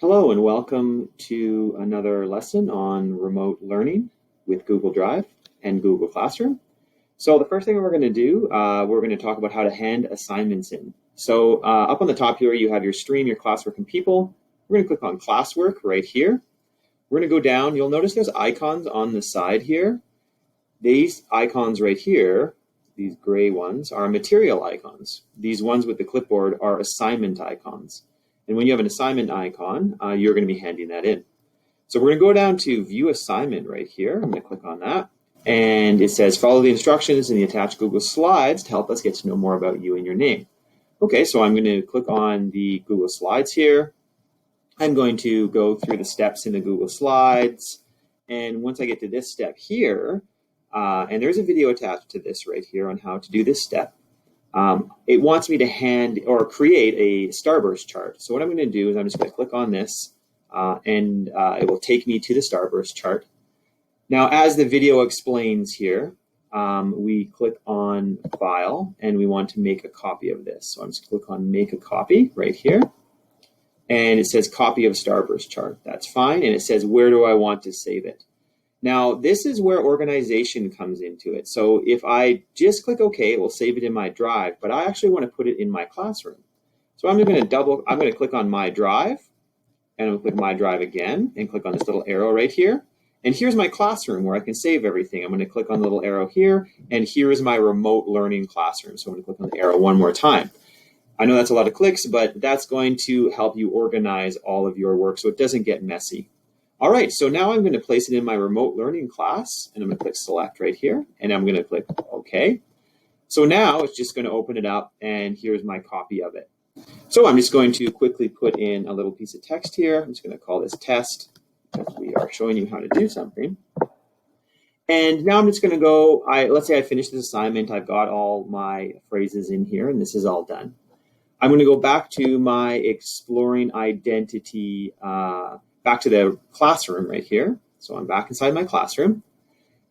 Hello and welcome to another lesson on remote learning with Google Drive and Google Classroom. So the first thing we're going to do, we're going to talk about how to hand assignments in. So up on the top here, you have your stream, your classwork, and people. We're going to click on classwork right here. We're going to go down. You'll notice there's icons on the side here. These icons right here, these gray ones, are material icons. These ones with the clipboard are assignment icons. And when you have an assignment icon, you're going to be handing that in. So we're going to go down to View Assignment right here. I'm going to click on that. And it says, follow the instructions in the attached Google Slides to help us get to know more about you and your name. Okay, so I'm going to click on the Google Slides here. I'm going to go through the steps in the Google Slides. And once I get to this step here, and there's a video attached to this right here on how to do this step. It wants me to hand or create a starburst chart. So what I'm going to do is I'm just going to click on this and it will take me to the starburst chart. Now, as the video explains here, we click on File and we want to make a copy of this. So I'm just click on Make a Copy right here. And it says Copy of Starburst Chart. That's fine. And it says, where do I want to save it? Now, this is where organization comes into it. So if I just click OK, it will save it in my drive, but I actually want to put it in my classroom. So I'm going to click on My Drive, and I'm going to click My Drive again, and click on this little arrow right here. And here's my classroom where I can save everything. I'm going to click on the little arrow here, and here is my remote learning classroom. So I'm going to click on the arrow one more time. I know that's a lot of clicks, but that's going to help you organize all of your work so it doesn't get messy. All right, so now I'm going to place it in my remote learning class, and I'm going to click select right here, and I'm going to click OK. So now it's just going to open it up, and here's my copy of it. So I'm just going to quickly put in a little piece of text here. I'm just going to call this test because we are showing you how to do something. And now I'm just going to go, let's say I finished this assignment. I've got all my phrases in here, and this is all done. I'm going to go back to my exploring identity back to the classroom right here. So I'm back inside my classroom.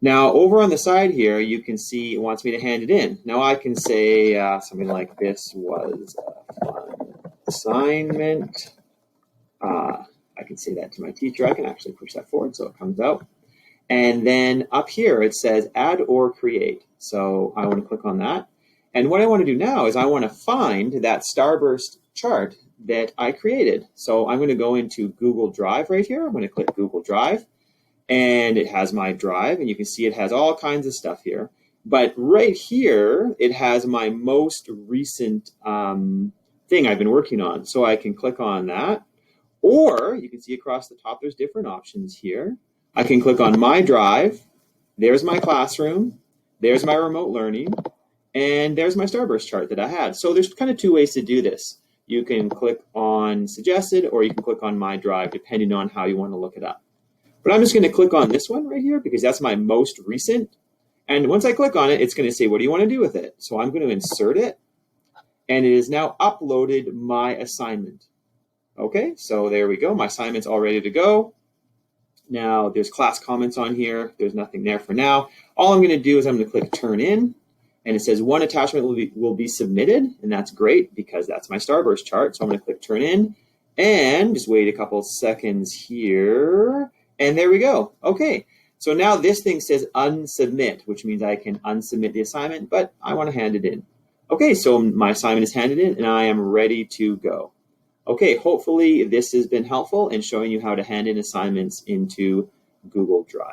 Now over on the side here, you can see it wants me to hand it in. Now I can say something like this was a fun assignment. I can say that to my teacher. I can actually push that forward so it comes out. And then up here it says add or create. So I want to click on that. And what I want to do now is I want to find that starburst chart that I created. So I'm going to go into Google Drive right here. I'm going to click Google Drive, and it has my drive, and you can see it has all kinds of stuff here. But right here, it has my most recent thing I've been working on. So I can click on that, or you can see across the top, there's different options here. I can click on My Drive. There's my classroom. There's my remote learning. And there's my starburst chart that I had. So there's kind of two ways to do this. You can click on suggested, or you can click on My Drive, depending on how you want to look it up. But I'm just going to click on this one right here because that's my most recent. And once I click on it, it's going to say, what do you want to do with it? So I'm going to insert it. And it is now uploaded my assignment. Okay, so there we go. My assignment's all ready to go. Now there's class comments on here. There's nothing there for now. All I'm going to do is I'm going to click Turn In. And it says one attachment will be submitted, and that's great because that's my starburst chart. So I'm going to click Turn In and just wait a couple seconds here. And there we go. Okay, so now this thing says unsubmit, which means I can unsubmit the assignment, but I want to hand it in. Okay, so my assignment is handed in, and I am ready to go. Okay, hopefully this has been helpful in showing you how to hand in assignments into Google Drive.